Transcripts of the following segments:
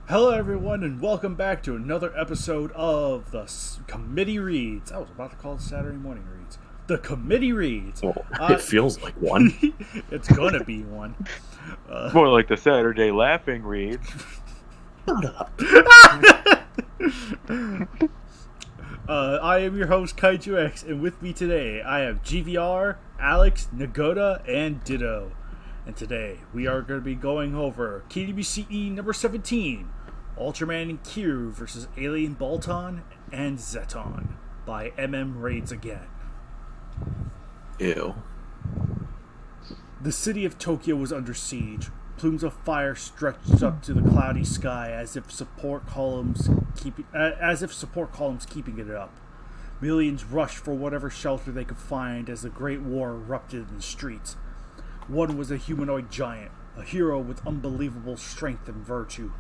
Hello, everyone, and welcome back to another episode of the Committee Reads. I was about to call it Saturday Morning Reads. The Committee Reads. Well, it feels like one. It's gonna be one. More like the Saturday Laughing Reads. Shut up. I am your host, KWCEs, and with me today, I have GVR, Alex, Nagoda, and Ditto. And today, we are going to be going over KWCE number 17, Ultraman and Kiryu vs. Alien Baltan and Zetton by Raids Again. Ew. The city of Tokyo was under siege. Plumes of fire stretched up to the cloudy sky as if support columns keeping it up. Millions rushed for whatever shelter they could find as the Great War erupted in the streets. One was a humanoid giant, a hero with unbelievable strength and virtue.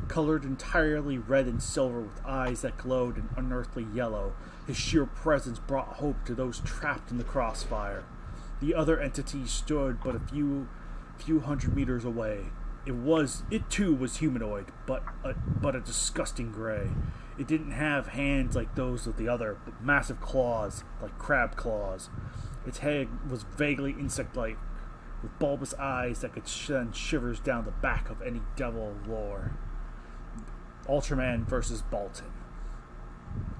Colored entirely red and silver with eyes that glowed an unearthly yellow, his sheer presence brought hope to those trapped in the crossfire. The other entity stood but a few hundred meters away. It too was humanoid, but a disgusting gray. It didn't have hands like those of the other, but massive claws, like crab claws. Its head was vaguely insect-like, with bulbous eyes that could send shivers down the back of any devil of lore. Ultraman vs. Baltan.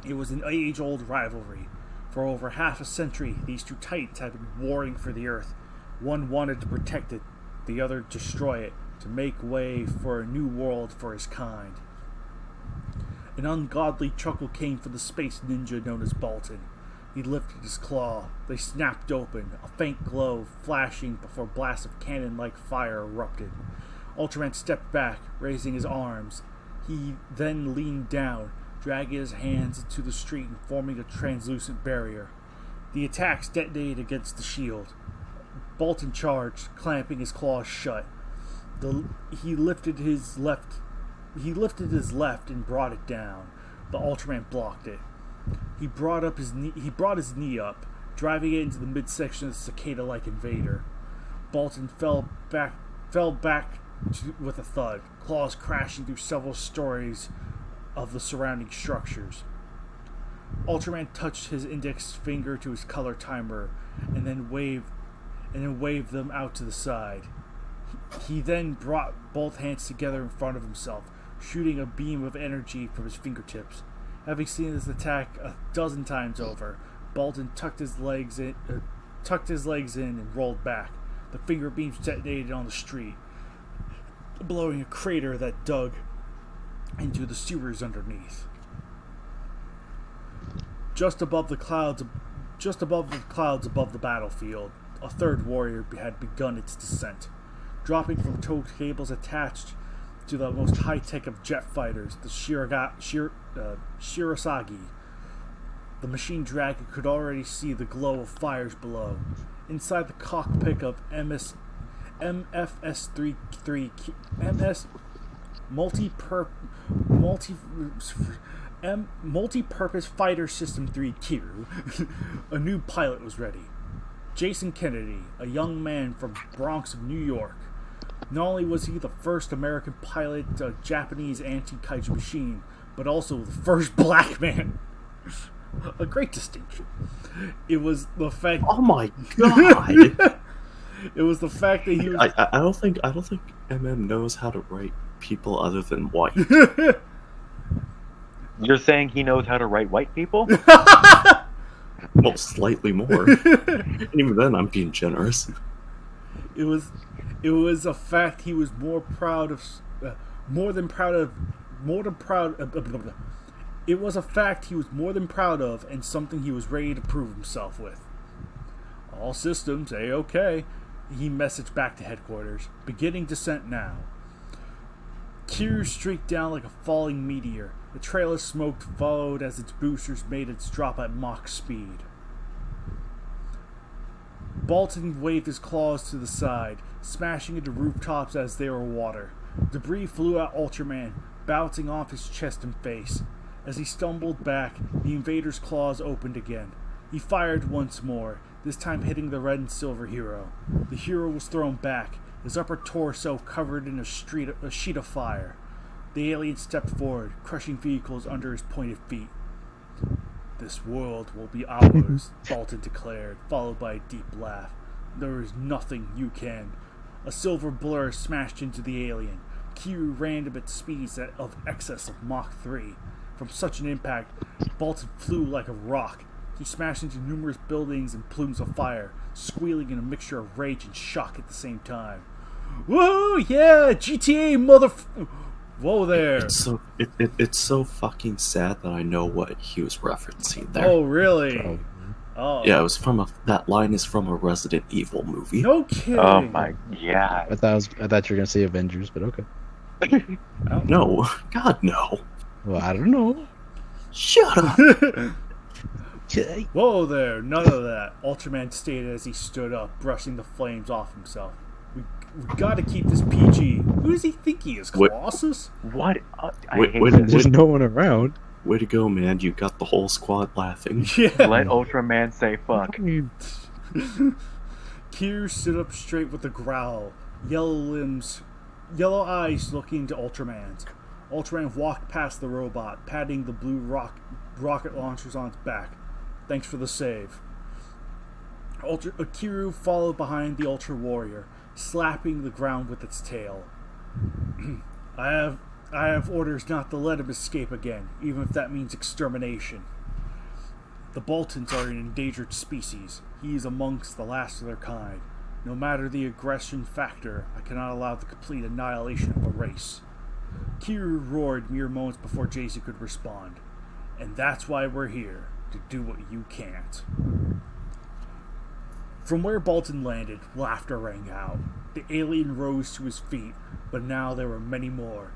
It was an age-old rivalry. For over half a century, these two titans had been warring for the Earth. One wanted to protect it, the other destroy it, to make way for a new world for his kind. An ungodly chuckle came from the space ninja known as Baltan. He lifted his claw. They snapped open, a faint glow flashing before blasts of cannon-like fire erupted. Ultraman stepped back, raising his arms. He then leaned down, dragging his hands into the street and forming a translucent barrier. The attacks detonated against the shield. Baltan charged, clamping his claws shut. He lifted his left and brought it down, but Ultraman blocked it. He brought his knee up, driving it into the midsection of the cicada-like invader. Baltan fell back with a thud, claws crashing through several stories of the surrounding structures. Ultraman touched his index finger to his color timer, and then waved them out to the side. He then brought both hands together in front of himself, shooting a beam of energy from his fingertips. Having seen this attack a dozen times over, Baltan tucked his legs in and rolled back. The finger beams detonated on the street, blowing a crater that dug into the sewers underneath. Just above the clouds above the battlefield, a third warrior had begun its descent, dropping from tow cables attached to the most high-tech of jet fighters, the Shirasagi. The machine dragon could already see the glow of fires below. Inside the cockpit of Multi-Purpose Fighter System 3 Kiryu, a new pilot was ready. Jason Kennedy, a young man from Bronx of New York. Not only was he the first American pilot a Japanese anti-kaiju machine, but also the first black man. A great distinction. It was the fact. Oh my god! It was the fact that he was. I don't think knows how to write people other than white. You're saying he knows how to write white people? Well, slightly more. And even then, I'm being generous. It was a fact he was more than proud of. It was a fact he was more than proud of, and something he was ready to prove himself with. All systems A-OK, he messaged back to headquarters. Beginning descent now. Kiryu streaked down like a falling meteor. The trail of smoke followed as its boosters made its drop at Mach speed. Baltan waved his claws to the side, smashing into rooftops as they were water. Debris flew at Ultraman, bouncing off his chest and face. As he stumbled back, the invader's claws opened again. He fired once more, this time hitting the red and silver hero. The hero was thrown back, his upper torso covered in a sheet of fire. The alien stepped forward, crushing vehicles under his pointed feet. "This world will be ours," Baltan declared, followed by a deep laugh. "There is nothing you can." A silver blur smashed into the alien. Kiryu ran at speeds of excess of Mach 3. From such an impact, Baltan flew like a rock. He smashed into numerous buildings and plumes of fire, squealing in a mixture of rage and shock at the same time. "Whoa, yeah, GTA Whoa there." It's so fucking sad that I know what he was referencing there. Oh, really? Oh. Yeah, it was from that line is from a Resident Evil movie. No kidding. Oh my god. I thought you were gonna say Avengers, but okay. No, God no. Well, I don't know. Shut up. Whoa there, none of that, Ultraman stated as he stood up, brushing the flames off himself. We gotta keep this PG. Who does he think he is, Colossus? What? I Wait, hate wait, this. There's no one around. Way to go, man. You got the whole squad laughing. Yeah. Let Ultraman say fuck. Kiryu stood up straight with a growl, yellow eyes looking into Ultraman's. Ultraman walked past the robot, patting the blue rocket launchers on its back. "Thanks for the save." Kiryu followed behind the Ultra Warrior, slapping the ground with its tail. I have orders not to let him escape again, even if that means extermination. The Baltans are an endangered species. He is amongst the last of their kind. No matter the aggression factor, I cannot allow the complete annihilation of a race. Kiryu roared mere moments before Jason could respond. "And that's why we're here, to do what you can't." From where Baltan landed, laughter rang out. The alien rose to his feet, but now there were many more.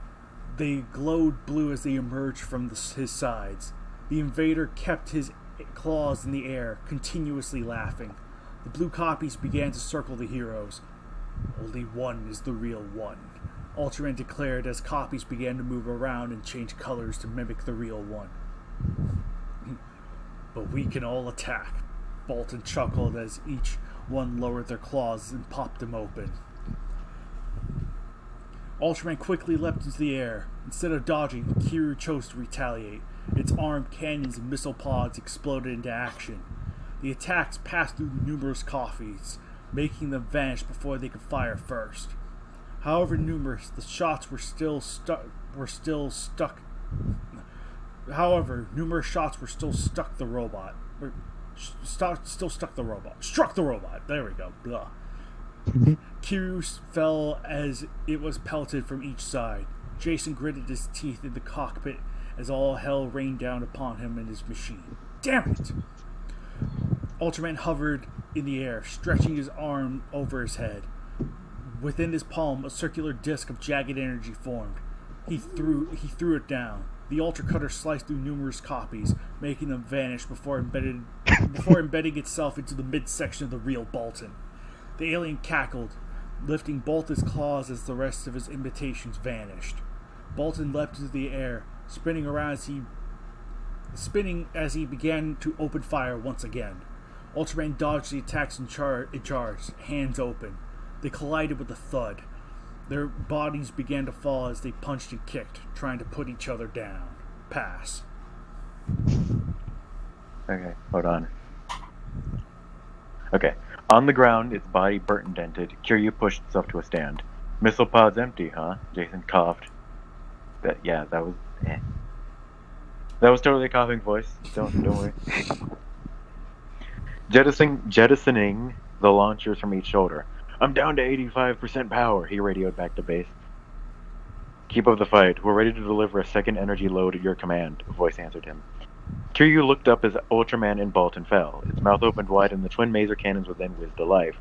They glowed blue as they emerged from his sides. The invader kept his claws in the air, continuously laughing. The blue copies began to circle the heroes. "Only one is the real one," Ultraman declared as copies began to move around and change colors to mimic the real one. "But we can all attack," Baltan chuckled as each one lowered their claws and popped them open. Ultraman quickly leapt into the air. Instead of dodging, Kiryu chose to retaliate. Its armed cannons and missile pods exploded into action. The attacks passed through numerous copies, making them vanish before they could fire first. However numerous, the shots were still stuck. Numerous shots were still stuck the robot. Struck the robot. There we go. Blah. Kiryu fell as it was pelted from each side. Jason gritted his teeth in the cockpit as all hell rained down upon him and his machine. Damn it! Ultraman hovered in the air, stretching his arm over his head. Within his palm, a circular disc of jagged energy formed. He threw it down. The Ultra Cutter sliced through numerous copies, making them vanish before embedding itself into the midsection of the real Baltan. The alien cackled, lifting both his claws as the rest of his imitations vanished. Baltan leapt into the air, spinning as he began to open fire once again. Ultraman dodged the attacks in charge, hands open. They collided with a thud. Their bodies began to fall as they punched and kicked, trying to put each other down. Pass. Okay, hold on. Okay. On the ground, its body burnt and dented, Kiryu pushed itself to a stand. "Missile pod's empty, huh?" Jason coughed. That was... That was totally a coughing voice. Don't worry. Jettisoning the launchers from each shoulder. "I'm down to 85% power," he radioed back to base. "Keep up the fight. We're ready to deliver a second energy load at your command," a voice answered him. Kiryu looked up as Ultraman and Baltan fell. Its mouth opened wide and the twin maser cannons would then whiz to life.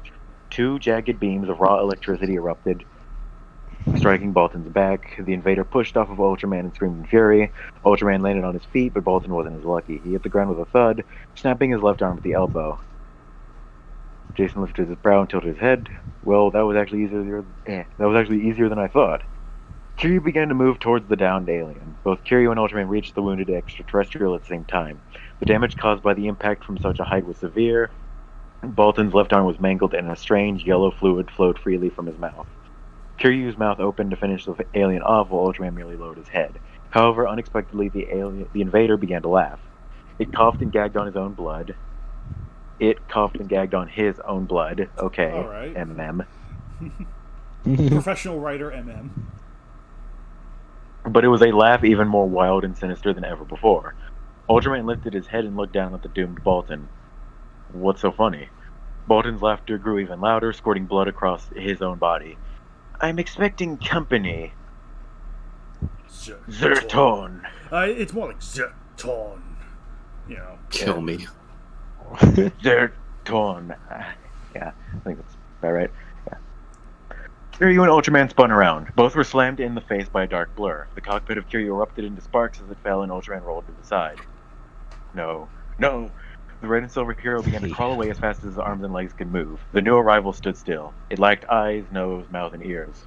Two jagged beams of raw electricity erupted, striking Baltan's back. The invader pushed off of Ultraman and screamed in fury. Ultraman landed on his feet, but Baltan wasn't as lucky. He hit the ground with a thud, snapping his left arm with the elbow. Jason lifted his brow and tilted his head. "Well, that was actually easier than I thought." Kiryu began to move towards the downed alien. Both Kiryu and Ultraman reached the wounded extraterrestrial at the same time. The damage caused by the impact from such a height was severe. Baltan's left arm was mangled and a strange yellow fluid flowed freely from his mouth. Kiryu's mouth opened to finish the alien off while Ultraman merely lowered his head. However, unexpectedly, the invader began to laugh. It coughed and gagged on his own blood. Okay, All right. MM. Professional writer MM. But it was a laugh even more wild and sinister than ever before. Ultraman lifted his head and looked down at the doomed Baltan. What's so funny? Baltan's laughter grew even louder, squirting blood across his own body. I'm expecting company. Zetton. It's more like Zetton. You know. Kill me. Zetton. Yeah, I think that's about right. Yeah. Kiryu and Ultraman spun around. Both were slammed in the face by a dark blur. The cockpit of Kiryu erupted into sparks as it fell, and Ultraman rolled to the side. No. The red and silver hero began to crawl away as fast as his arms and legs could move. The new arrival stood still. It lacked eyes, nose, mouth, and ears.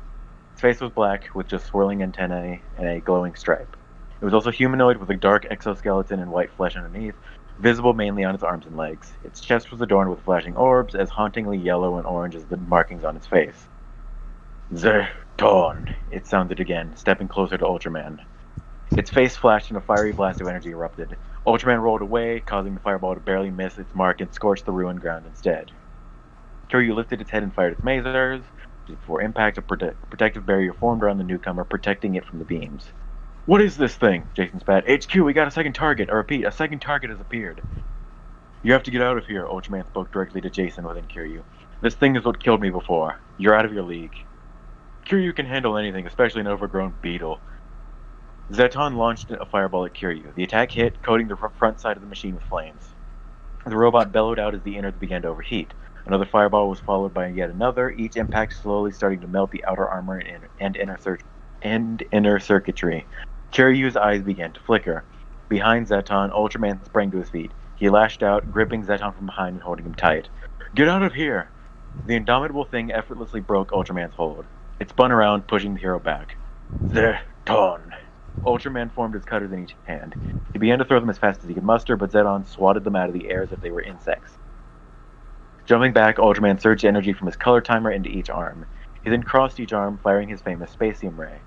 Its face was black, with just swirling antennae and a glowing stripe. It was also humanoid, with a dark exoskeleton and white flesh underneath, visible mainly on its arms and legs. Its chest was adorned with flashing orbs, as hauntingly yellow and orange as the markings on its face. Zetton, it sounded again, stepping closer to Ultraman. Its face flashed and a fiery blast of energy erupted. Ultraman rolled away, causing the fireball to barely miss its mark and scorch the ruined ground instead. Kiryu lifted its head and fired its masers. Before impact, a protective barrier formed around the newcomer, protecting it from the beams. What is this thing? Jason spat. HQ, we got a second target. I repeat, a second target has appeared. You have to get out of here, Ultraman spoke directly to Jason within Kiryu. This thing is what killed me before. You're out of your league. Kiryu can handle anything, especially an overgrown beetle. Zetton launched a fireball at Kiryu. The attack hit, coating the front side of the machine with flames. The robot bellowed out as the innards began to overheat. Another fireball was followed by yet another, each impact slowly starting to melt the outer armor and inner circuitry. Kiryu's eyes began to flicker. Behind Zetton, Ultraman sprang to his feet. He lashed out, gripping Zetton from behind and holding him tight. Get out of here! The indomitable thing effortlessly broke Ultraman's hold. It spun around, pushing the hero back. Zetton! Ultraman formed his cutters in each hand. He began to throw them as fast as he could muster, but Zetton swatted them out of the air as if they were insects. Jumping back, Ultraman surged energy from his color timer into each arm. He then crossed each arm, firing his famous Spacium Ray.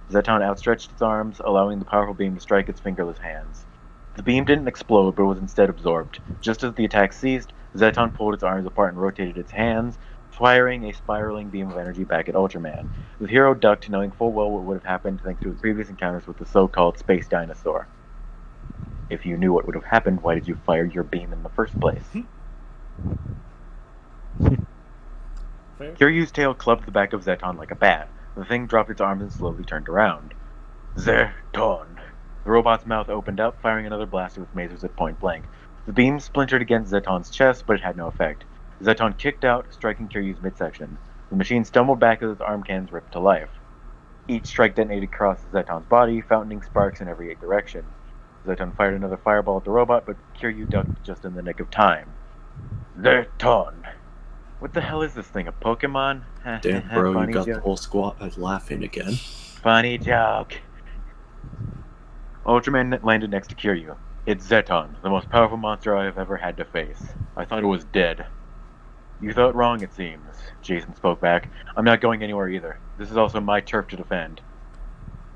Zetton outstretched its arms, allowing the powerful beam to strike its fingerless hands. The beam didn't explode, but was instead absorbed. Just as the attack ceased, Zetton pulled its arms apart and rotated its hands, firing a spiraling beam of energy back at Ultraman. The hero ducked, knowing full well what would have happened thanks to his previous encounters with the so-called space dinosaur. If you knew what would have happened, why did you fire your beam in the first place? Kiryu's tail clubbed the back of Zetton like a bat. The thing dropped its arms and slowly turned around. Zetton! The robot's mouth opened up, firing another blast with masers at point blank. The beam splintered against Zetton's chest, but it had no effect. Zetton kicked out, striking Kiryu's midsection. The machine stumbled back as its arm cannons ripped to life. Each strike detonated across Zetton's body, fountaining sparks in every direction. Zetton fired another fireball at the robot, but Kiryu ducked just in the nick of time. Zetton! What the hell is this thing, a Pokemon? Damn, bro, you got joke. the whole squad laughing again. Funny joke. Ultraman landed next to Kiryu. It's Zetton, the most powerful monster I have ever had to face. I thought it was dead. You thought wrong, it seems, Jason spoke back. I'm not going anywhere either. This is also my turf to defend.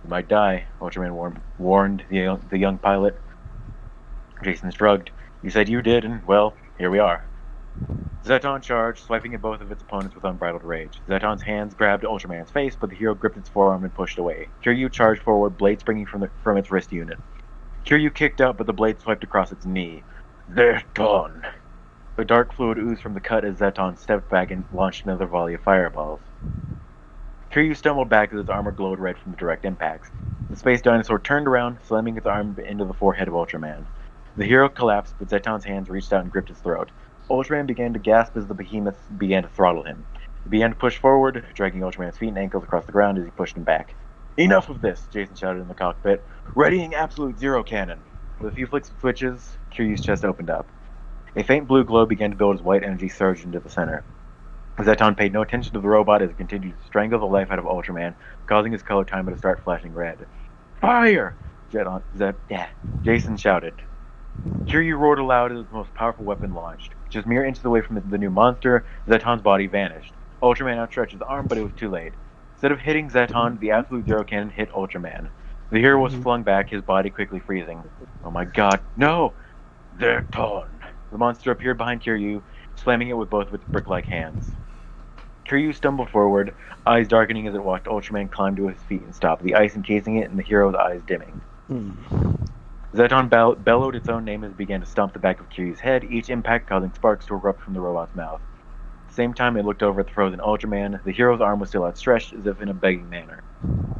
You might die, Ultraman warned the young pilot. Jason shrugged. You said you did, and, well, here we are. Zetton charged, swiping at both of its opponents with unbridled rage. Zetton's hands grabbed Ultraman's face, but the hero gripped its forearm and pushed away. Kiryu charged forward, blade springing from its wrist unit. Kiryu kicked out, but the blade swiped across its knee. Zetton! The dark fluid oozed from the cut as Zetton stepped back and launched another volley of fireballs. Kiryu stumbled back as its armor glowed red from the direct impacts. The space dinosaur turned around, slamming its arm into the forehead of Ultraman. The hero collapsed, but Zetton's hands reached out and gripped his throat. Ultraman began to gasp as the behemoth began to throttle him. He began to push forward, dragging Ultraman's feet and ankles across the ground as he pushed him back. Enough of this, Jason shouted in the cockpit. Readying absolute zero cannon. With a few flicks of switches, Kiryu's chest opened up. A faint blue glow began to build as white energy surged into the center. Zetton paid no attention to the robot as it continued to strangle the life out of Ultraman, causing his color timer to start flashing red. Fire! Jason shouted. Kiryu roared aloud as his most powerful weapon launched. Just mere inches away from the new monster, Zetton's body vanished. Ultraman outstretched his arm, but it was too late. Instead of hitting Zetton, the Absolute Zero Cannon hit Ultraman. The hero was flung back, his body quickly freezing. Oh my god, no! Zetton! The monster appeared behind Kiryu, slamming it with both of its brick-like hands. Kiryu stumbled forward, eyes darkening as it watched Ultraman climb to his feet and stop, the ice encasing it and the hero's eyes dimming. Zetton bellowed its own name as it began to stomp the back of Kiryu's head, each impact causing sparks to erupt from the robot's mouth. At the same time, it looked over at the frozen Ultraman. The hero's arm was still outstretched, as if in a begging manner.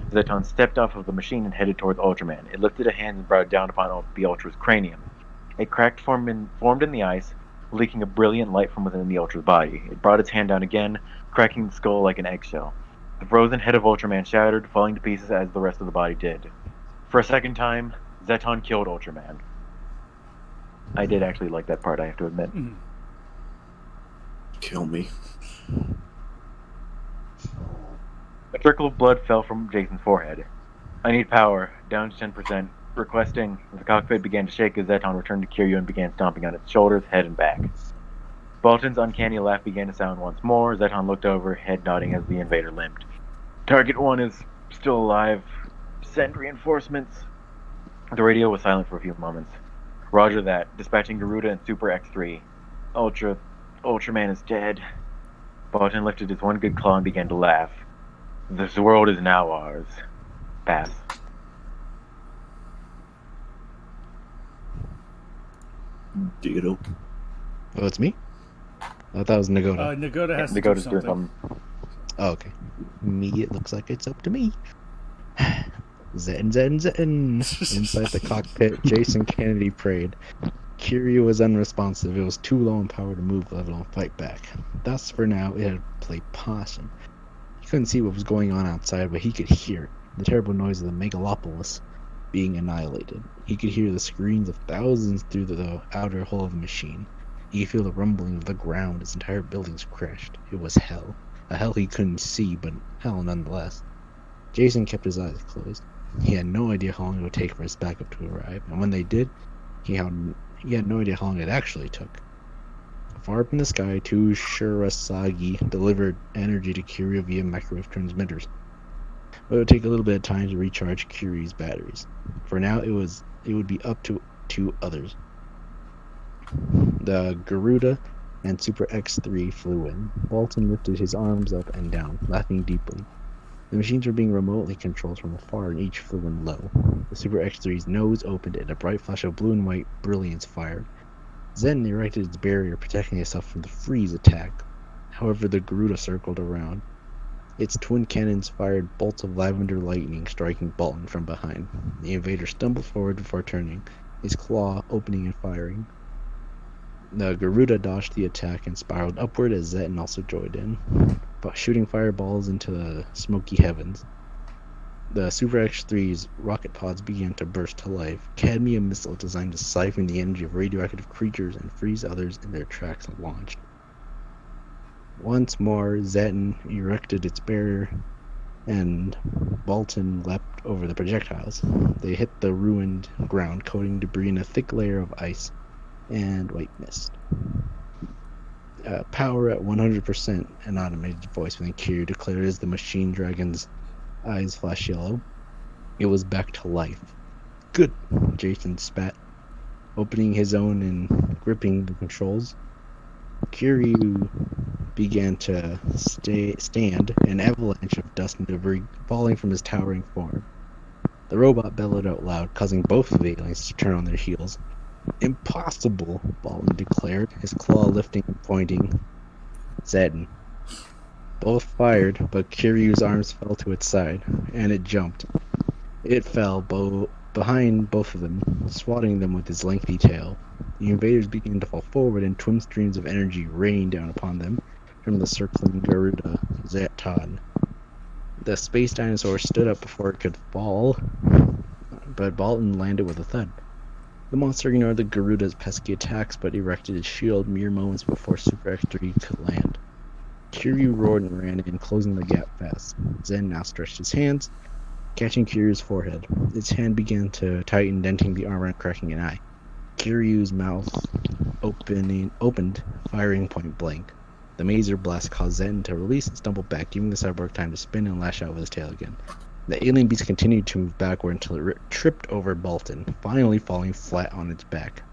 Zetton stepped off of the machine and headed towards Ultraman. It lifted a hand and brought it down upon the Ultra's cranium. A crack formed in the ice, leaking a brilliant light from within the Ultra's body. It brought its hand down again, cracking the skull like an eggshell. The frozen head of Ultraman shattered, falling to pieces as the rest of the body did. For a second time, Zetton killed Ultraman. I did actually like that part, I have to admit. Kill me. A trickle of blood fell from Jason's forehead. I need power, down to 10%. Requesting. The cockpit began to shake as Zetton returned to Kiryu and began stomping on its shoulders, head, and back. Baltan's uncanny laugh began to sound once more. Zetton looked over, head nodding as the invader limped. Target 1 is still alive. Send reinforcements. The radio was silent for a few moments. Roger that. Dispatching Garuda and Super X3. Ultraman is dead. Baltan lifted his one good claw and began to laugh. This world is now ours. Pass. Ditto. Oh, it's me? I thought that was Nagoda. Nagoda has to do Nagoda's doing something. something. Oh, okay. Me, it looks like it's up to me. Zetton. Inside the cockpit, Jason Kennedy prayed. Kiryu was unresponsive. It was too low in power to move, let alone fight back. Thus, for now, it had played possum. He couldn't see what was going on outside, but he could hear the terrible noise of the megalopolis being annihilated. He could hear the screams of thousands through the outer hull of the machine. He could feel the rumbling of the ground as entire buildings crashed. It was hell. A hell he couldn't see, but hell nonetheless. Jason kept his eyes closed. He had no idea how long it would take for his backup to arrive, and when they did, he had no idea how long it actually took. Far up in the sky, two Shirasagi delivered energy to Kiryu via microwave transmitters. But it would take a little bit of time to recharge Kiryu's batteries. For now, it would be up to two others. The Garuda and Super X3 flew in. Baltan lifted his arms up and down, laughing deeply. The machines were being remotely controlled from afar, and each flew in low. The Super X3's nose opened, and a bright flash of blue and white brilliance fired. Zen erected its barrier, protecting itself from the freeze attack. However, the Garuda circled around. Its twin cannons fired bolts of lavender lightning, striking Baltan from behind. The invader stumbled forward before turning, his claw opening and firing. The Garuda dodged the attack and spiraled upward as Zetton also joined in, shooting fireballs into the smoky heavens. The Super X3's rocket pods began to burst to life, cadmium missiles designed to siphon the energy of radioactive creatures and freeze others in their tracks launched. Once more, Zetton erected its barrier, and Baltan leapt over the projectiles. They hit the ruined ground, coating debris in a thick layer of ice and white mist. Power at 100%, an automated voice within Kiryu declared as the machine dragon's eyes flashed yellow. It was back to life. Good, Jason spat, opening his own and gripping the controls. Kiryu began to stand, an avalanche of dust and debris falling from his towering form. The robot bellowed out loud, causing both of the aliens to turn on their heels. Impossible, Baltan declared, his claw lifting and pointing. Zetton. Both fired, but Kiryu's arms fell to its side, and it jumped. It fell behind both of them, swatting them with its lengthy tail. The invaders began to fall forward, and twin streams of energy rained down upon them from the circling Garuda Zetton. The space dinosaur stood up before it could fall, but Baltan landed with a thud. The monster ignored the Garuda's pesky attacks, but erected its shield mere moments before Super X3 could land. Kiryu roared and ran in, closing the gap fast. Zen now stretched his hands, catching Kiryu's forehead. Its hand began to tighten, denting the armor and cracking an eye. Kiryu's mouth opened, firing point blank. The Mazer blast caused Zetton to release and stumble back, giving the cyborg time to spin and lash out with his tail again. The alien beast continued to move backward until it tripped over Baltan, finally falling flat on its back.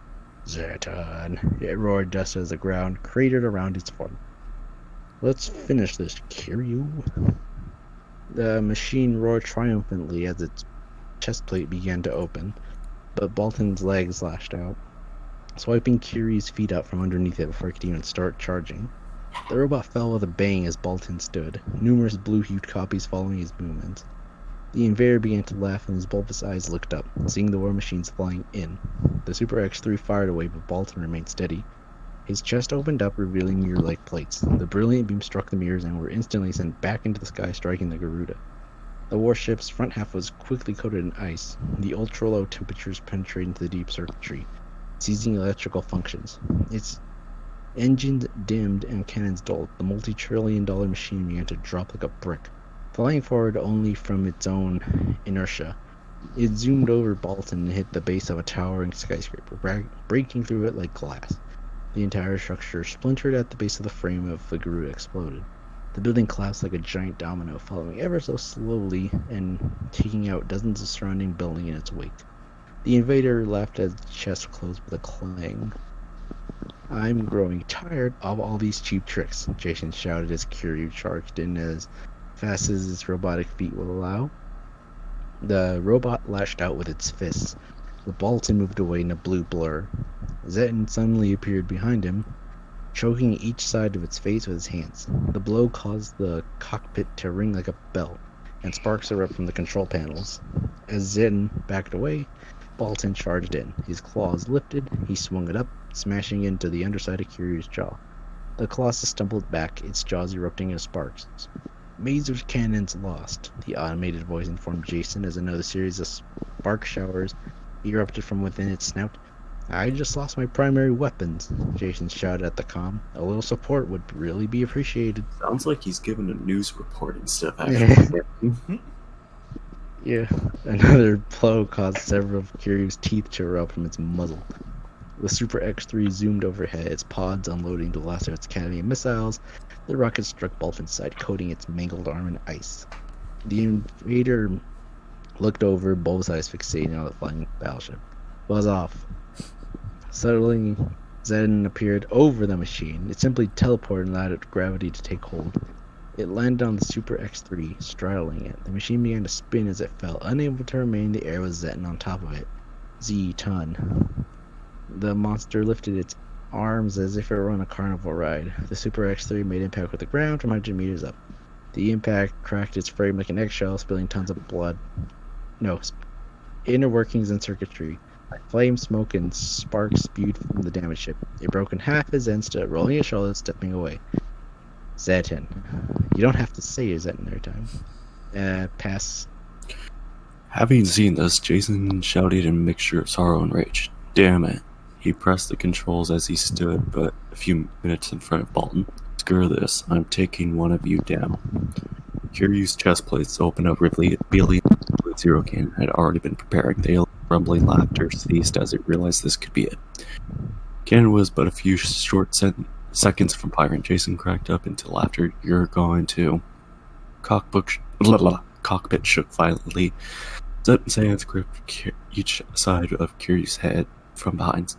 Zetton! It roared just as the ground cratered around its form. Let's finish this, Kiryu. The machine roared triumphantly as its chest plate began to open, but Baltan's legs lashed out, swiping Kiryu's feet out from underneath it before it could even start charging. The robot fell with a bang as Baltan stood, numerous blue-hued copies following his movements. The invader began to laugh and his bulbous eyes looked up, seeing the war machines flying in. The Super X3 fired away, but Baltan remained steady. His chest opened up, revealing mirror-like plates. The brilliant beam struck the mirrors and were instantly sent back into the sky, striking the Garuda. The warship's front half was quickly coated in ice. The ultra-low temperatures penetrated into the deep circuitry, seizing electrical functions. Its engines dimmed and cannons dulled. The multi-trillion-dollar machine began to drop like a brick, flying forward only from its own inertia. It zoomed over Baltan and hit the base of a towering skyscraper, breaking through it like glass. The entire structure splintered at the base of the frame of the Garuda exploded. The building collapsed like a giant domino, following ever so slowly and taking out dozens of surrounding buildings in its wake. The invader laughed as his chest closed with a clang. I'm growing tired of all these cheap tricks, Jason shouted as Kiryu charged in as fast as its robotic feet would allow. The robot lashed out with its fists. The Baltan moved away in a blue blur. Zetton suddenly appeared behind him, choking each side of its face with his hands. The blow caused the cockpit to ring like a bell, and sparks erupted from the control panels. As Zetton backed away, Baltan charged in. His claws lifted, he swung it up, smashing into the underside of Kiryu's jaw. The Colossus stumbled back, its jaws erupting into sparks. Mazer's cannons lost, the automated voice informed Jason as another series of spark showers erupted from within its snout. I just lost my primary weapons, Jason shouted at the comm. A little support would really be appreciated. Sounds like he's given a news report instead of actually. Yeah, another blow caused several of Kiryu's teeth to erupt from its muzzle. The Super X3 zoomed overhead, its pods unloading the last of its Academy missiles. The rocket struck Baltan's side, coating its mangled arm in ice. The invader looked over, bulbous eyes fixating on the flying battleship. Buzz off. Suddenly, Zetton appeared over the machine. It simply teleported and allowed gravity to take hold. It landed on the Super X3, straddling it. The machine began to spin as it fell, unable to remain in the air with Zetton on top of it. Z-ton. The monster lifted its arms as if it were on a carnival ride. The Super X3 made impact with the ground from 100 meters up. The impact cracked its frame like an eggshell, spilling tons of blood. Inner workings and circuitry. Flame, smoke, and sparks spewed from the damaged ship. It broke in half as Zen stood, rolling his shoulders, stepping away. Zetton. You don't have to say your Zetton every time. Pass. Having seen this, Jason shouted in a mixture of sorrow and rage. Damn it. He pressed the controls as he stood, but a few minutes in front of Baltan. Screw this. I'm taking one of you down. Kiryu's chest plates opened up, revealing the Zero Cannon had already been preparing. The rumbling laughter ceased as it realized this could be it. Cannon was but a few short seconds from firing. Jason cracked up into laughter. You're going to... Cockpit shook violently. Zetton's hands gripped each side of Kiryu's head from behind.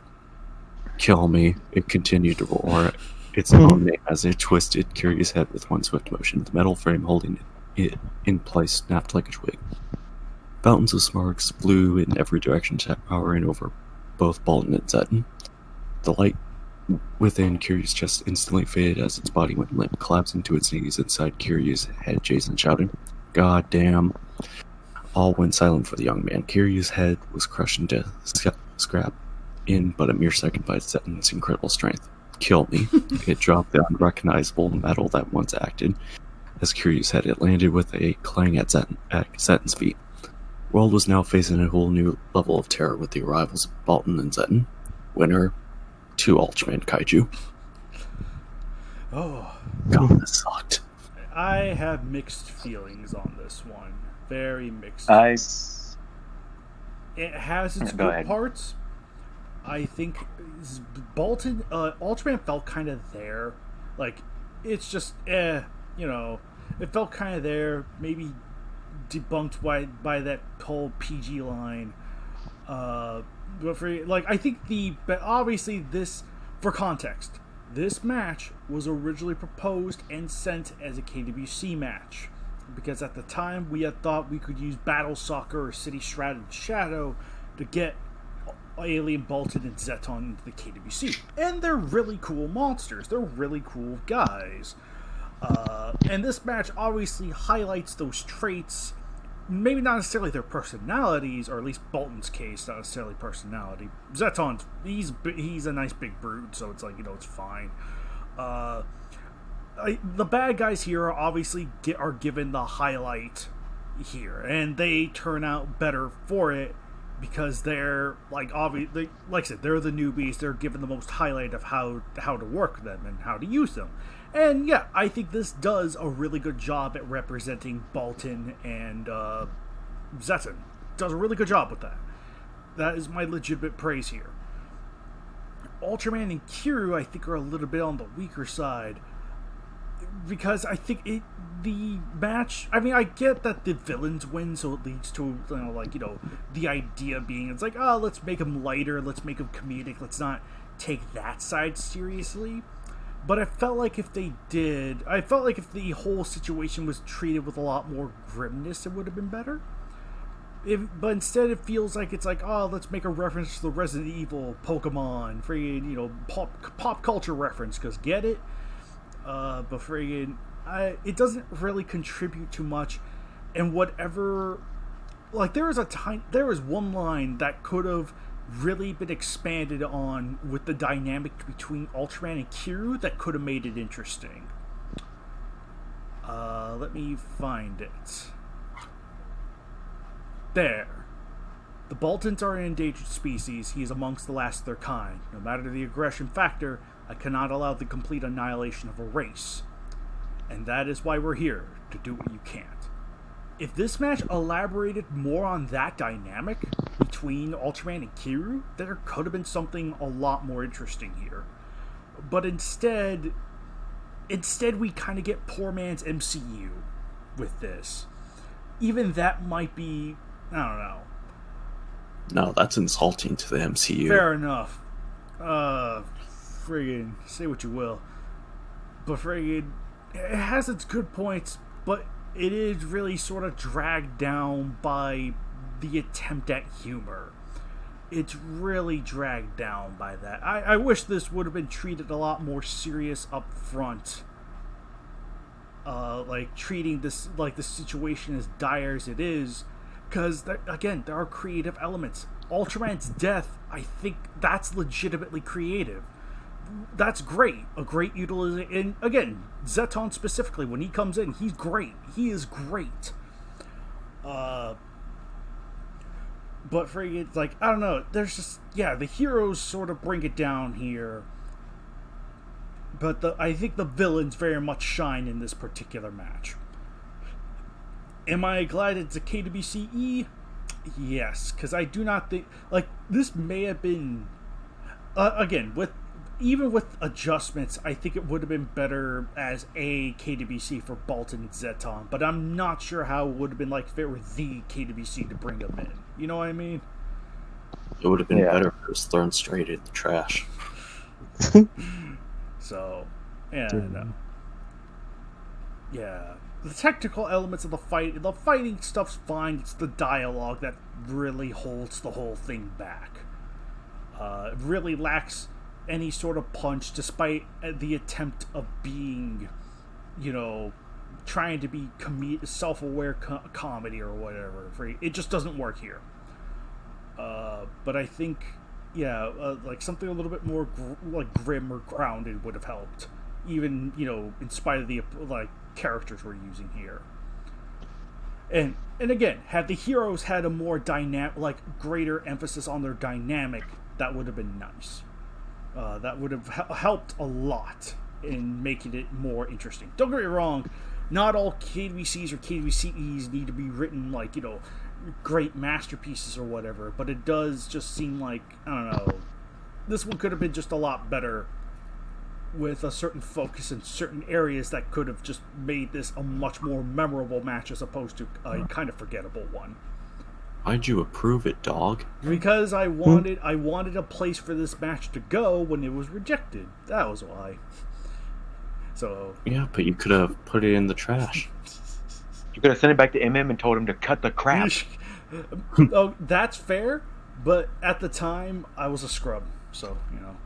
Kill me. It continued to roar its own name as it twisted Kiryu's head with one swift motion. The metal frame holding it in place snapped like a twig. Fountains of sparks flew in every direction, towering over both Baltan and Zetton. The light within Kiryu's chest instantly faded as its body went limp, collapsing to its knees inside Kiryu's head. Jason shouted, God damn. All went silent for the young man. Kiryu's head was crushed into scrap in but a mere second by Zetton's incredible strength. Kill me. It dropped the unrecognizable metal that once acted. As Kiryu's head, it landed with a clang at Zetton's feet. The world was now facing a whole new level of terror with the arrivals of Baltan and Zetton. Winner, 2 Ultraman Kaiju. Oh. God, this sucked. I have mixed feelings on this one. Very mixed. It has its good parts. I think Baltan, Ultraman felt kind of there. Like, it's just you know, it felt kind of there, maybe debunked by that whole PG line. But for like, I think but obviously this, for context, this match was originally proposed and sent as a KWC match, because at the time we had thought we could use Battle Soccer or City Shrouded Shadow to get Alien, Baltan, and Zetton into the KWC. And they're really cool monsters. They're really cool guys. And this match obviously highlights those traits. Maybe not necessarily their personalities, or at least Baltan's case, not necessarily personality. Zetton, he's a nice big brute, so it's like, you know, it's fine. The bad guys here are given the highlight here, and they turn out better for it because they're like like I said, they're the newbies. They're given the most highlight of how to work them and how to use them. And yeah, I think this does a really good job at representing Baltan and Zetton. Does a really good job with that. That is my legitimate praise here. Ultraman and Kiryu, I think, are a little bit on the weaker side, because I think the match, I mean, I get that the villains win, so it leads to, you know, like, you know, the idea being, it's like, oh, let's make them lighter, let's make them comedic, let's not take that side seriously. But I felt like if the whole situation was treated with a lot more grimness, it would have been better. But instead it feels like it's like, oh, let's make a reference to the Resident Evil Pokemon, friggin', you know, pop culture reference, because get it? But friggin', it doesn't really contribute too much. And whatever, like, there was one line that could have really been expanded on with the dynamic between Ultraman and Kiryu that could have made it interesting. Let me find it. There. The Baltans are an endangered species. He is amongst the last of their kind. No matter the aggression factor, I cannot allow the complete annihilation of a race. And that is why we're here, to do what you can't. If this match elaborated more on that dynamic between Ultraman and Kiryu, there could have been something a lot more interesting here. But instead we kind of get poor man's MCU with this. Even that might be, I don't know. No, that's insulting to the MCU. Fair enough. Friggin', say what you will. But friggin', it has its good points, but it is really sort of dragged down by the attempt at humor. It's really dragged down by that. I wish this would have been treated a lot more serious up front. Like, treating this, like, the situation as dire as it is. Because, again, there are creative elements. Ultraman's death, I think that's legitimately creative. That's great. A great utilization. And again, Zetton specifically, when he comes in, he's great. He is great. But friggin', like, I don't know. There's just, yeah, the heroes sort of bring it down here. But I think the villains very much shine in this particular match. Am I glad it's a KWCE? Yes, because I do not think, like, this may have been, again, even with adjustments, I think it would have been better as a KWC for Baltan and Zetton, but I'm not sure how it would have been like if it were the KWC to bring them in. You know what I mean? It would have been better if it was thrown straight in the trash. So, yeah, no. Yeah. The technical elements of the fighting stuff's fine. It's the dialogue that really holds the whole thing back. It really lacks any sort of punch, despite the attempt of being, you know, trying to be self-aware comedy or whatever. It just doesn't work here. But I think, like something a little bit more grim or grounded would have helped, even, you know, in spite of the characters we're using here. And again, had the heroes had a more greater emphasis on their dynamic, that would have been nice. That would have helped a lot in making it more interesting. Don't get me wrong, not all KWCs or KWCEs need to be written like, you know, great masterpieces or whatever, but it does just seem like, I don't know, this one could have been just a lot better with a certain focus in certain areas that could have just made this a much more memorable match as opposed to a kind of forgettable one. Why'd you approve it, dog? Because I wanted a place for this match to go when it was rejected. That was why. So Yeah, but you could have put it in the trash. You could have sent it back to MM and told him to cut the crap. oh, that's fair, but at the time I was a scrub, so you know.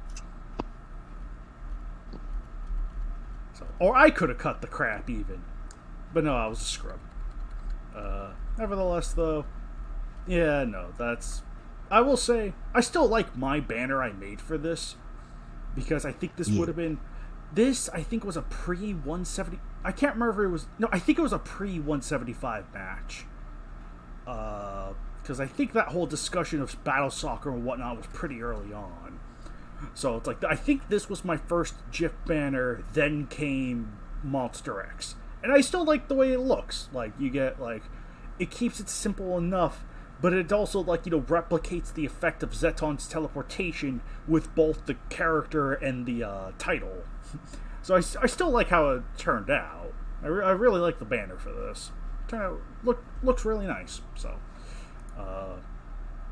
So, or I could have cut the crap even, but no, I was a scrub. Nevertheless, though, yeah, no, that's. I will say I still like my banner I made for this because I think this would have been. This, I think, was a pre-170... I can't remember if it was... No, I think it was a pre-175 match. Because I think that whole discussion of battle soccer and whatnot was pretty early on. So, it's like, I think this was my first GIF banner, then came Monster X. And I still like the way it looks. Like, you get, like... It keeps it simple enough, but it also, like, you know, replicates the effect of Zetton's teleportation with both the character and the title. So I still like how it turned out. I really like the banner for this. Turned out looks really nice. So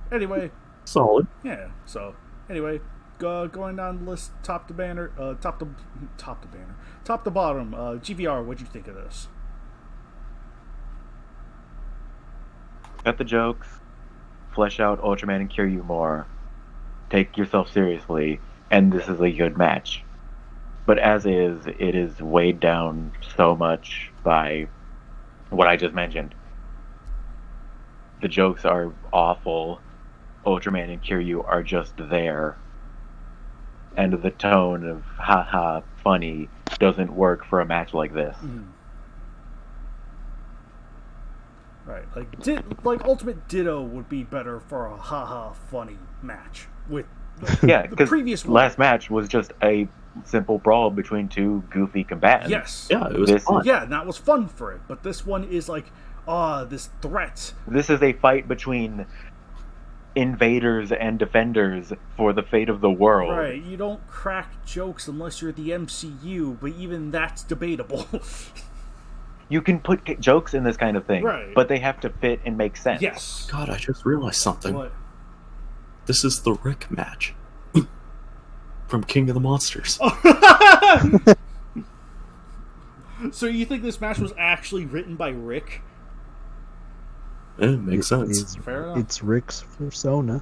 anyway, Solid. yeah. So anyway, going down the list, top to banner, top to bottom. GVR, what'd you think of this? Cut the jokes, flesh out Ultraman and Kiryu more, take yourself seriously, and this is a good match. But as is, it is weighed down so much by what I just mentioned. The jokes are awful. Ultraman and Kiryu are just there. And the tone of haha funny doesn't work for a match like this. Mm. Right, like Ultimate Ditto would be better for a haha funny match with Yeah, the because previous one. last match was just a simple brawl between two goofy combatants. Yes. Yeah, it was This- fun. Yeah, and that was fun for it. But this one is like, this threat. This is a fight between invaders and defenders for the fate of the world. Right, you don't crack jokes unless you're the MCU, but even that's debatable. You can put jokes in this kind of thing, Right. but they have to fit and make sense. Yes. God, I just realized something. What? This is the Rick match. From King of the Monsters. So you think this match was actually written by Rick? It makes sense. Fair enough. It's Rick's persona.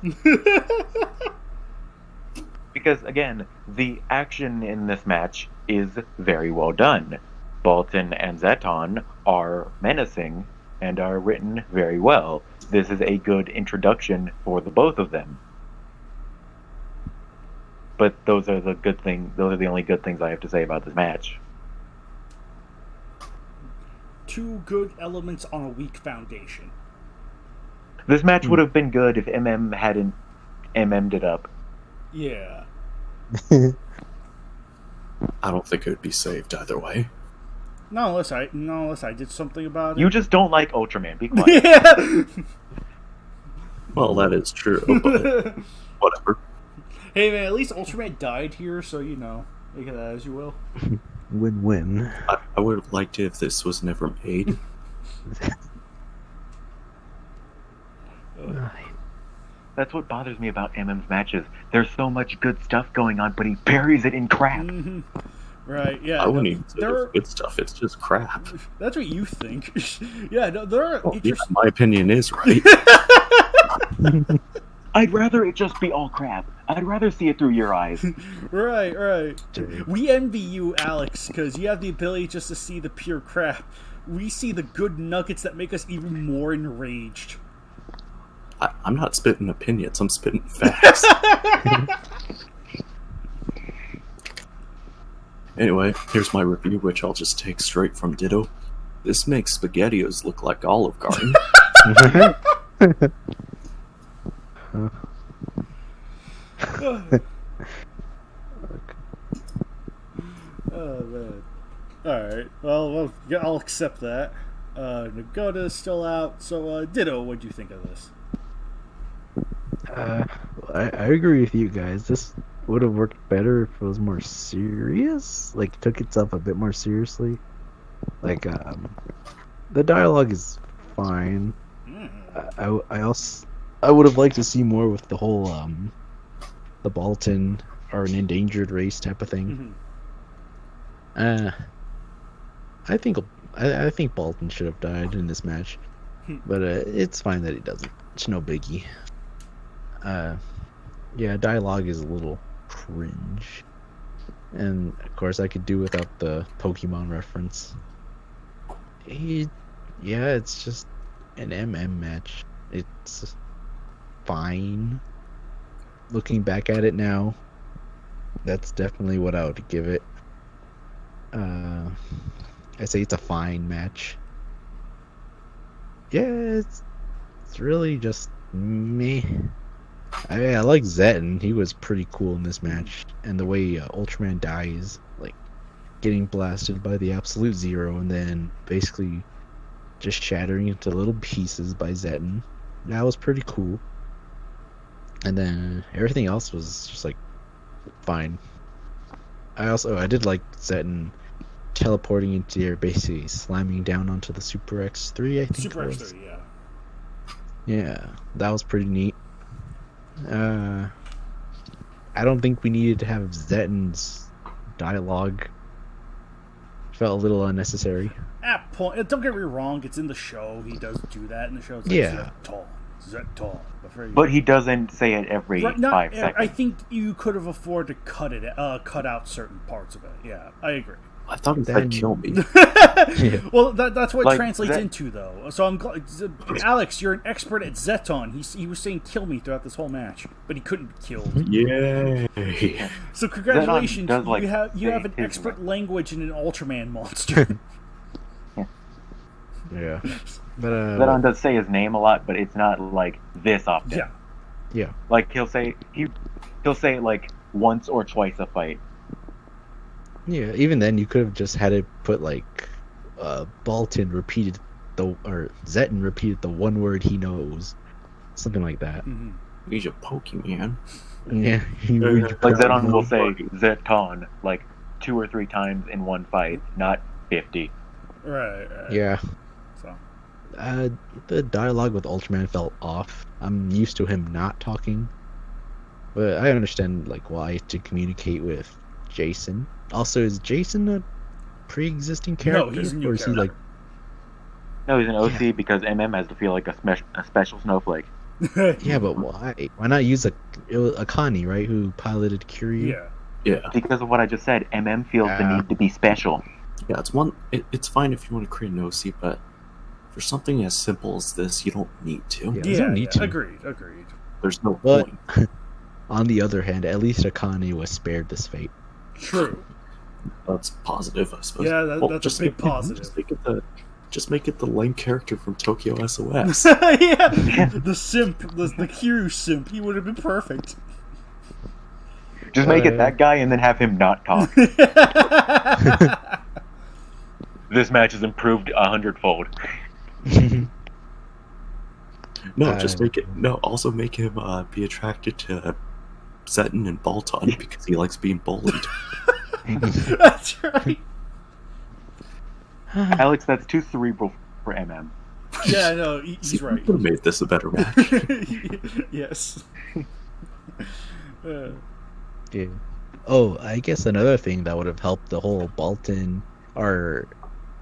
Because, again, the action in this match is very well done. Baltan and Zetton are menacing and are written very well. This is a good introduction for the both of them. But those are the good things. Those are the only good things I have to say about this match. Two good elements on a weak foundation. This match would have been good if MM hadn't MM'd it up. Yeah. I don't think it would be saved either way. Not unless I did something about it. You just don't like Ultraman. Be quiet. Yeah. Well, that is true, but whatever. Hey man, at least Ultraman died here, so you know, make of that as you will. Win-win. I would have liked it if this was never made. That's what bothers me about MM's matches. There's so much good stuff going on, but he buries it in crap. Mm-hmm. Right? Yeah. I wouldn't even say there it's are- good stuff, it's just crap. That's what you think. Yeah. No, there are Well, yeah, interesting. my opinion is right. I'd rather it just be all crap. I'd rather see it through your eyes. Right. Dude. We envy you, Alex, because you have the ability just to see the pure crap. We see the good nuggets that make us even more enraged. I'm not spitting opinions, I'm spitting facts. Anyway, here's my review, which I'll just take straight from Ditto. This makes SpaghettiOs look like Olive Garden. Oh man. Alright. Well, yeah, I'll accept that. Nagoda is still out, so Ditto, what do you think of this? I agree with you guys. would have worked better if it was more serious. Like, took itself a bit more seriously. Like, the dialogue is fine. I would have liked to see more with the whole the Baltan are an endangered race type of thing. I think Baltan should have died in this match, but it's fine that he doesn't. It's no biggie. Yeah, dialogue is a little cringe, and of course I could do without the Pokemon reference. It's just an MM match. It's fine. Looking back at it now, that's definitely what I would give it. I say it's a fine match. Yeah, it's really just meh. I like Zetton. He was pretty cool in this match, and the way Ultraman dies, like getting blasted by the Absolute Zero, and then basically just shattering into little pieces by Zetton. That was pretty cool. And then everything else was just like fine. I did like Zetton teleporting into the air, basically slamming down onto the Super X3, I think. Super X3, yeah. Yeah, that was pretty neat. I don't think we needed to have Zetton's dialogue. Felt a little unnecessary. At point, don't get me wrong, it's in the show. He does do that in the show. It's like, Yeah. Zetton. But he doesn't say it every 5 seconds. I think you could have afforded to cut out certain parts of it. Yeah, I agree. I thought he said kill me. Well, that's what it Like, translates into, though. So I'm glad, Alex, you're an expert at Zetton. He was saying "kill me" throughout this whole match, but he couldn't be killed. Yay! So congratulations, does, like, you have an say his expert language in an Ultraman monster. Yeah, but Zetton does say his name a lot, but it's not like this often. yeah. Like he'll say it like once or twice a fight. Yeah, even then you could have just had it put like Baltan repeated Zetton repeated the one word he knows. Something like that. He's a Pokemon. Yeah. Like Zetton will say Zetton like 2 or 3 times in one fight, not 50. Right. Yeah. So. The dialogue with Ultraman felt off. I'm used to him not talking, but I understand like why to communicate with Jason. Also, is Jason a pre-existing character? No, he's a new or is he character. No, he's an OC because MM has to feel like a special snowflake. Yeah, but why? Why not use Akane, right? Who piloted Kiryu? Yeah. Yeah. Because of what I just said, MM feels the need to be special. Yeah, it's fine if you want to create an OC, but for something as simple as this, you don't need to. Yeah, there's no need to. Agreed. There's no But point. on the other hand, at least Akane was spared this fate. True. That's positive, I suppose. Yeah, that's a big positive. Just make it the lame character from Tokyo SOS. Yeah, the simp, the Kiryu simp, he would have been perfect. Just make it that guy and then have him not talk. This match is improved 100-fold. No, just make it. No, also make him be attracted to Zetton and Baltan because he likes being bullied. That's right. Alex, that's too cerebral for MM. Yeah, no, he's right. Could have made this a better match. Yes. Yeah. Oh, I guess another thing that would have helped the whole Baltan are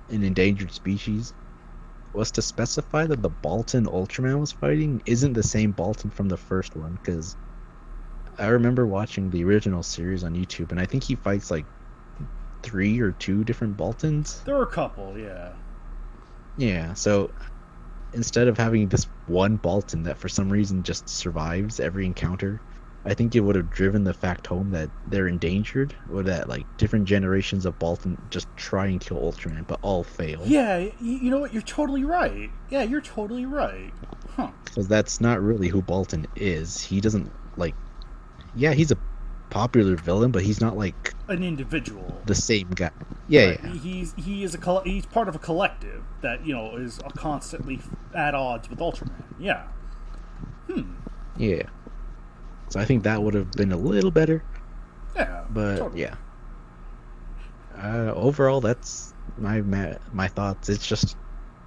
an endangered species was to specify that the Baltan Ultraman was fighting isn't the same Baltan from the first one, because I remember watching the original series on YouTube, and I think he fights like 3 or 2 different Baltans. There were a couple, yeah. Yeah, so instead of having this one Baltan that for some reason just survives every encounter, I think it would have driven the fact home that they're endangered, or that like different generations of Baltan just try and kill Ultraman, but all fail. Yeah, you know what? You're totally right. Yeah, you're totally right. Huh. Because that's not really who Baltan is. He doesn't like. Yeah, he's a popular villain, but he's not like An individual. the same guy. Yeah, Right. yeah. He's part of a collective that is constantly at odds with Ultraman. Yeah. Yeah. So I think that would have been a little better. But Totally. yeah. Overall, that's my thoughts. It's just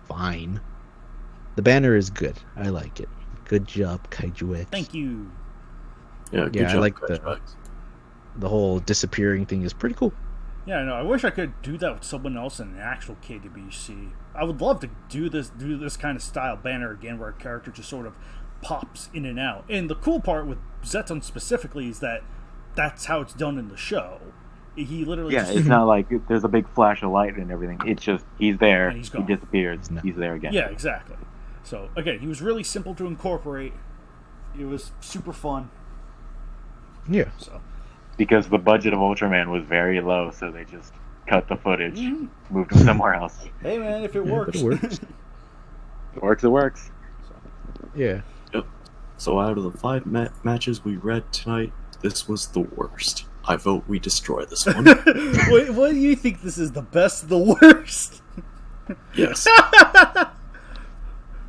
fine. The banner is good. I like it. Good job, KWCEs. Thank you. Yeah, good Yeah, I job, like Kaiju. the whole disappearing thing is pretty cool. Yeah, I know. I wish I could do that with someone else in an actual KWC. I would love to do this kind of style banner again, where a character just sort of pops in and out. And the cool part with Zetton specifically is that that's how it's done in the show. He literally Yeah, just, it's not like there's a big flash of light and everything. It's just he's there, And he's he gone. disappears, He's not. he's there again. yeah, exactly. So again, he was really simple to incorporate. It was super fun. Yeah. So Because the budget of Ultraman was very low, so they just cut the footage, moved him somewhere else. hey man, if it Yeah, works, but it works. It works, it works. Yeah. So out of the 5 matches we read tonight, this was the worst. I vote we destroy this one. what do you think? This is the best of the worst? Yes.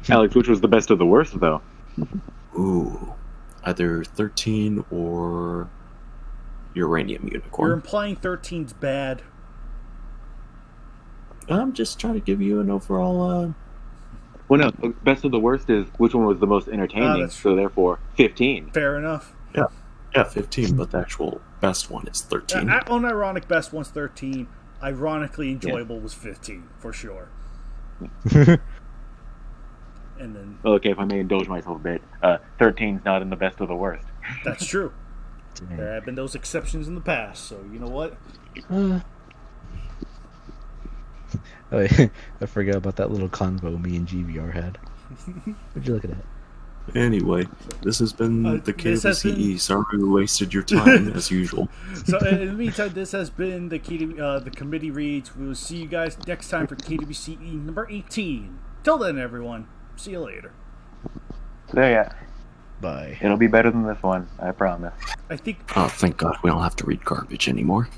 Alex, which was the best of the worst, though? Ooh. Either 13 or Uranium You're Unicorn. implying 13's bad. I'm just trying to give you an overall. Well, no, the best of the worst is which one was the most entertaining, that's so therefore 15. Fair enough. Yeah, 15, but the actual best one is 13. Unironic best one's 13. Ironically enjoyable was 15 for sure. And then Okay, if I may indulge myself a bit, 13's not in the best of the worst. that's true. Dang. There have been those exceptions in the past, so you know what? Oh, yeah. I forgot about that little convo me and GVR had. What'd you look at that? Anyway, this has been the this has been- KWCE. Sorry we wasted your time, as usual. So in the meantime, this has been the the committee reads. We will see you guys next time for KWCE number 18. Till then, everyone. See you later. So yeah, Bye. it'll be better than this one, I promise. I think Oh, thank God we don't have to read garbage anymore.